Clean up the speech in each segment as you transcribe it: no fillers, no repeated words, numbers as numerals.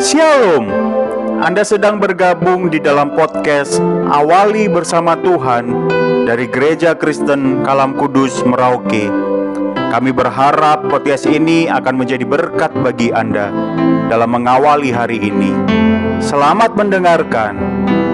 Shalom. Anda sedang bergabung di dalam podcast Awali Bersama Tuhan dari Gereja Kristen Kalam Kudus Merauke. Kami berharap podcast ini akan menjadi berkat bagi Anda dalam mengawali hari ini. Selamat mendengarkan.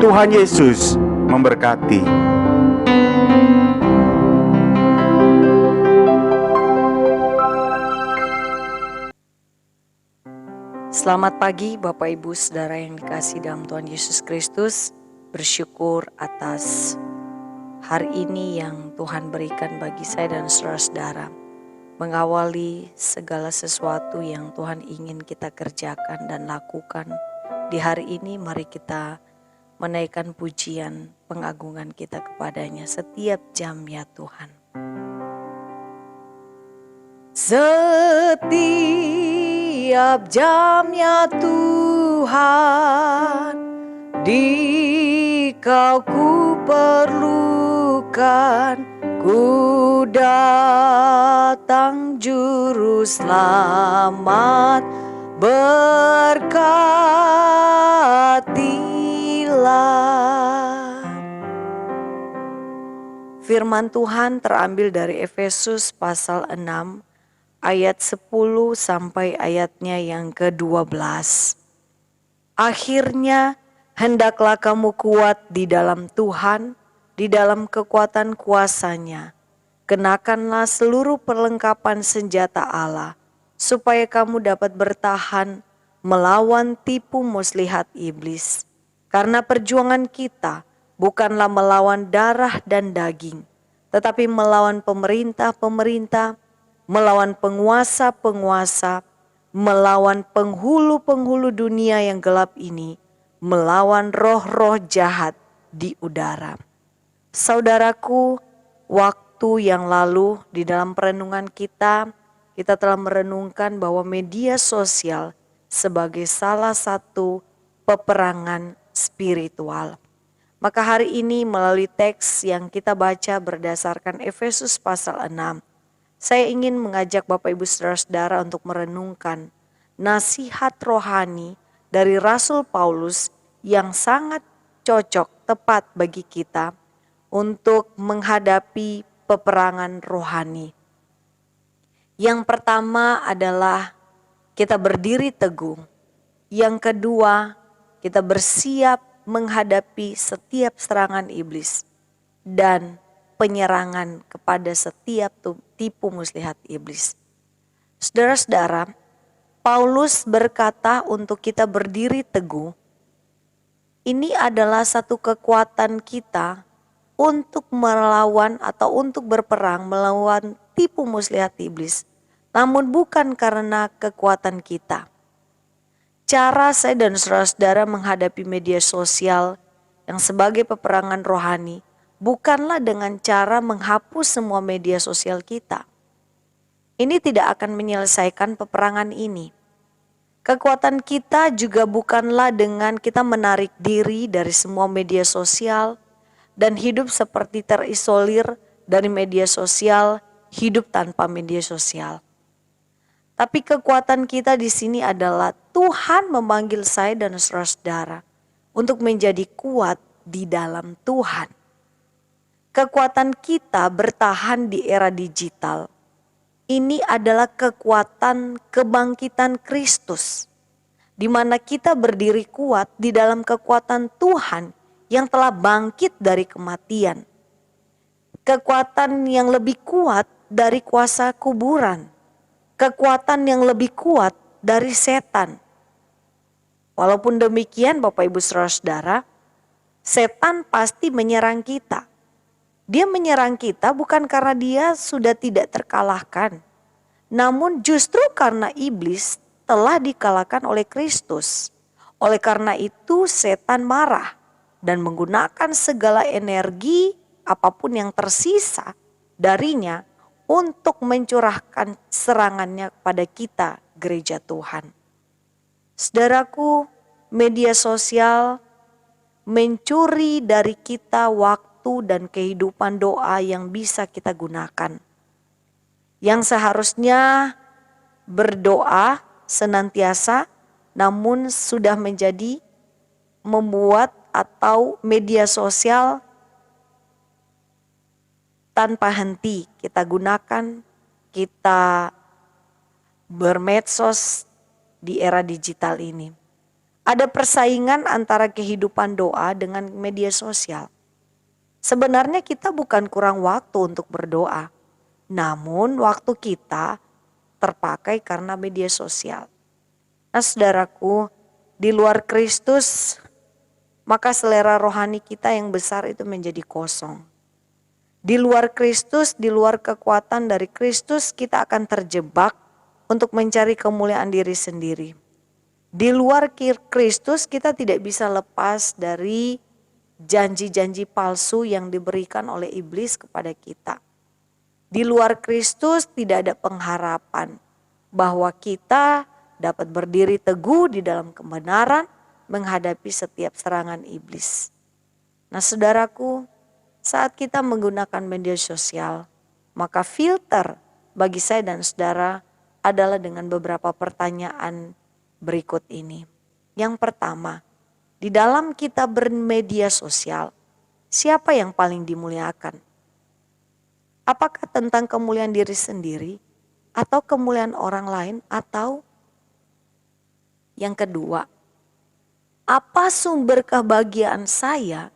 Tuhan Yesus memberkati. Selamat pagi Bapak Ibu Saudara yang dikasihi dalam Tuhan Yesus Kristus. Bersyukur atas hari ini yang Tuhan berikan bagi saya dan saudara-saudara. Mengawali segala sesuatu yang Tuhan ingin kita kerjakan dan lakukan. Di hari ini mari kita menaikkan pujian pengagungan kita kepadanya setiap jam ya Tuhan. Setiap jamnya Tuhan, di Kau ku perlukan, ku datang juru selamat, berkatilah. Firman Tuhan terambil dari Efesus pasal 6 ayat 10 sampai ayatnya yang ke-12. Akhirnya hendaklah kamu kuat di dalam Tuhan, di dalam kekuatan kuasa-Nya. Kenakanlah seluruh perlengkapan senjata Allah, supaya kamu dapat bertahan melawan tipu muslihat iblis. Karena perjuangan kita bukanlah melawan darah dan daging, tetapi melawan pemerintah-pemerintah, melawan penguasa-penguasa, melawan penghulu-penghulu dunia yang gelap ini, melawan roh-roh jahat di udara. Saudaraku, waktu yang lalu di dalam perenungan kita telah merenungkan bahwa media sosial sebagai salah satu peperangan spiritual. Maka hari ini melalui teks yang kita baca berdasarkan Efesus pasal 6, saya ingin mengajak Bapak Ibu Saudara-saudara untuk merenungkan nasihat rohani dari Rasul Paulus yang sangat cocok, tepat bagi kita untuk menghadapi peperangan rohani. Yang pertama adalah kita berdiri teguh. Yang kedua, kita bersiap menghadapi setiap serangan iblis dan penyerangan kepada setiap tipu muslihat iblis. Saudara-saudara, Paulus berkata untuk kita berdiri teguh. Ini adalah satu kekuatan kita untuk melawan atau untuk berperang melawan tipu muslihat iblis. Namun bukan karena kekuatan kita. Cara saya dan saudara-saudara menghadapi media sosial yang sebagai peperangan rohani bukanlah dengan cara menghapus semua media sosial kita. Ini tidak akan menyelesaikan peperangan ini. Kekuatan kita juga bukanlah dengan kita menarik diri dari semua media sosial dan hidup seperti terisolir dari media sosial, hidup tanpa media sosial. Tapi kekuatan kita di sini adalah Tuhan memanggil saya dan saudara-saudara untuk menjadi kuat di dalam Tuhan. Kekuatan kita bertahan di era digital. Ini adalah kekuatan kebangkitan Kristus, di mana kita berdiri kuat di dalam kekuatan Tuhan yang telah bangkit dari kematian. Kekuatan yang lebih kuat dari kuasa kuburan. Kekuatan yang lebih kuat dari setan. Walaupun demikian Bapak Ibu Saudara-saudara, setan pasti menyerang kita. Dia menyerang kita bukan karena dia sudah tidak terkalahkan. Namun justru karena iblis telah dikalahkan oleh Kristus. Oleh karena itu setan marah dan menggunakan segala energi apapun yang tersisa darinya untuk mencurahkan serangannya kepada kita gereja Tuhan. Saudaraku, media sosial mencuri dari kita waktu dan kehidupan doa yang bisa kita gunakan. Yang seharusnya berdoa senantiasa namun sudah menjadi membuat atau media sosial tanpa henti kita gunakan, kita bermedsos di era digital ini. Ada persaingan antara kehidupan doa dengan media sosial. Sebenarnya kita bukan kurang waktu untuk berdoa, namun waktu kita terpakai karena media sosial. Nah saudaraku, di luar Kristus, maka selera rohani kita yang besar itu menjadi kosong. Di luar Kristus, di luar kekuatan dari Kristus, kita akan terjebak untuk mencari kemuliaan diri sendiri. Di luar Kristus kita tidak bisa lepas dari janji-janji palsu yang diberikan oleh iblis kepada kita. Di luar Kristus tidak ada pengharapan bahwa kita dapat berdiri teguh di dalam kebenaran menghadapi setiap serangan iblis. Nah saudaraku, saat kita menggunakan media sosial, maka filter bagi saya dan saudara adalah dengan beberapa pertanyaan berikut ini. Yang pertama, di dalam kita bermedia sosial, siapa yang paling dimuliakan? Apakah tentang kemuliaan diri sendiri atau kemuliaan orang lain? Atau yang kedua, apa sumber kebahagiaan saya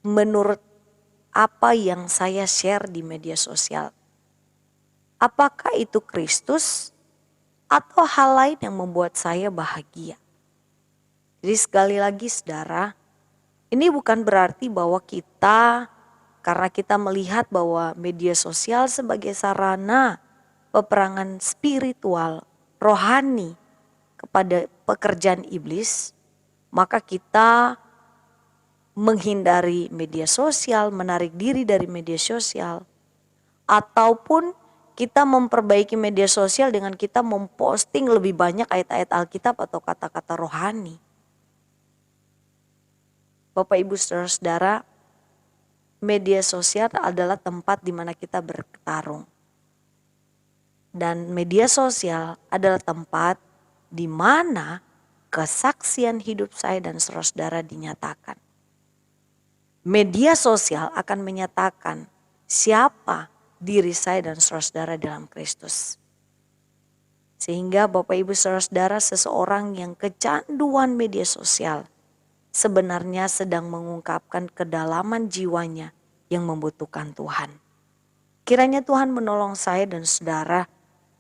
menurut apa yang saya share di media sosial? Apakah itu Kristus atau hal lain yang membuat saya bahagia? Jadi sekali lagi saudara, ini bukan berarti bahwa kita, karena kita melihat bahwa media sosial sebagai sarana peperangan spiritual, rohani kepada pekerjaan iblis, maka kita menghindari media sosial, menarik diri dari media sosial, ataupun kita memperbaiki media sosial dengan kita memposting lebih banyak ayat-ayat Alkitab atau kata-kata rohani. Bapak Ibu Saudara-saudara, media sosial adalah tempat di mana kita bertarung. Dan media sosial adalah tempat di mana kesaksian hidup saya dan saudara-saudara dinyatakan. Media sosial akan menyatakan siapa diri saya dan saudara-saudara dalam Kristus. Sehingga Bapak Ibu saudara-saudara, seseorang yang kecanduan media sosial sebenarnya sedang mengungkapkan kedalaman jiwanya yang membutuhkan Tuhan. Kiranya Tuhan menolong saya dan saudara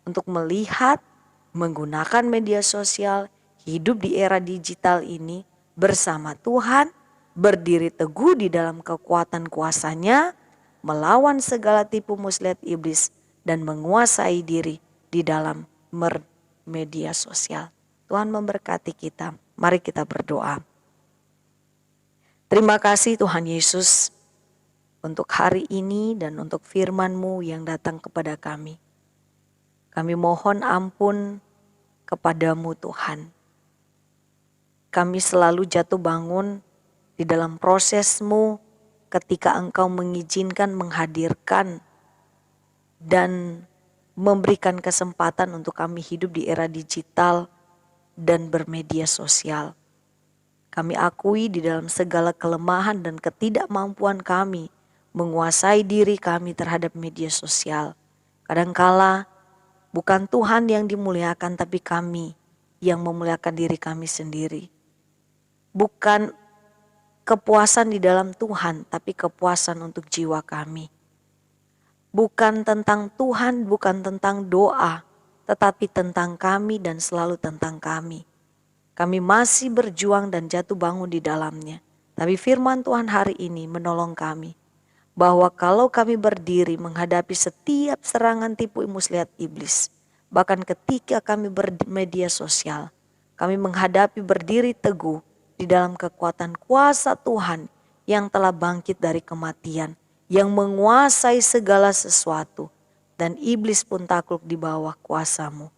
untuk melihat, menggunakan media sosial, hidup di era digital ini bersama Tuhan, berdiri teguh di dalam kekuatan kuasa-Nya, melawan segala tipu muslihat iblis dan menguasai diri di dalam media sosial. Tuhan memberkati kita. Mari kita berdoa. Terima kasih Tuhan Yesus untuk hari ini dan untuk firman-Mu yang datang kepada kami. Kami mohon ampun kepadamu Tuhan. Kami selalu jatuh bangun di dalam proses-Mu ketika Engkau mengizinkan, menghadirkan dan memberikan kesempatan untuk kami hidup di era digital dan bermedia sosial. Kami akui di dalam segala kelemahan dan ketidakmampuan kami menguasai diri kami terhadap media sosial. Kadangkala bukan Tuhan yang dimuliakan, tapi kami yang memuliakan diri kami sendiri. Bukan kepuasan di dalam Tuhan, tapi kepuasan untuk jiwa kami. Bukan tentang Tuhan, bukan tentang doa, tetapi tentang kami dan selalu tentang kami. Kami masih berjuang dan jatuh bangun di dalamnya. Tapi firman Tuhan hari ini menolong kami. Bahwa kalau kami berdiri menghadapi setiap serangan tipu muslihat iblis. Bahkan ketika kami bermedia sosial. Kami menghadapi berdiri teguh di dalam kekuatan kuasa Tuhan yang telah bangkit dari kematian. Yang menguasai segala sesuatu. Dan iblis pun takluk di bawah kuasa-Mu.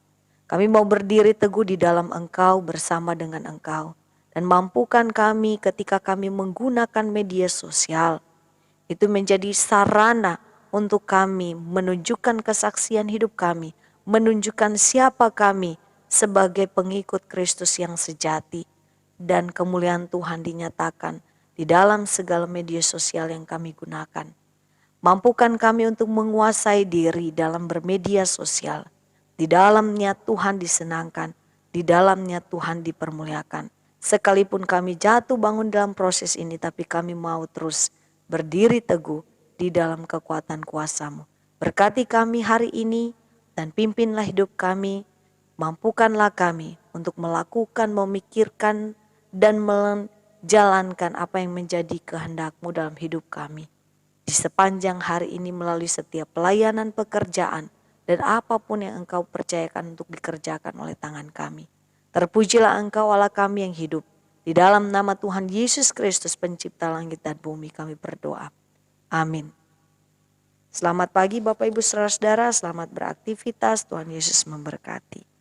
Kami mau berdiri teguh di dalam Engkau bersama dengan Engkau. Dan mampukan kami ketika kami menggunakan media sosial. Itu menjadi sarana untuk kami menunjukkan kesaksian hidup kami. Menunjukkan siapa kami sebagai pengikut Kristus yang sejati, dan kemuliaan Tuhan dinyatakan di dalam segala media sosial yang kami gunakan. Mampukan kami untuk menguasai diri dalam bermedia sosial. Di dalamnya Tuhan disenangkan, di dalamnya Tuhan dipermuliakan. Sekalipun kami jatuh bangun dalam proses ini, tapi kami mau terus berdiri teguh di dalam kekuatan kuasa-Mu. Berkati kami hari ini dan pimpinlah hidup kami. Mampukanlah kami untuk melakukan, memikirkan, dan menjalankan apa yang menjadi kehendak-Mu dalam hidup kami. Di sepanjang hari ini melalui setiap pelayanan pekerjaan dan apapun yang Engkau percayakan untuk dikerjakan oleh tangan kami. Terpujilah Engkau Allah kami yang hidup. Di dalam nama Tuhan Yesus Kristus pencipta langit dan bumi kami berdoa. Amin. Selamat pagi Bapak Ibu Saudara-saudara, selamat beraktivitas, Tuhan Yesus memberkati.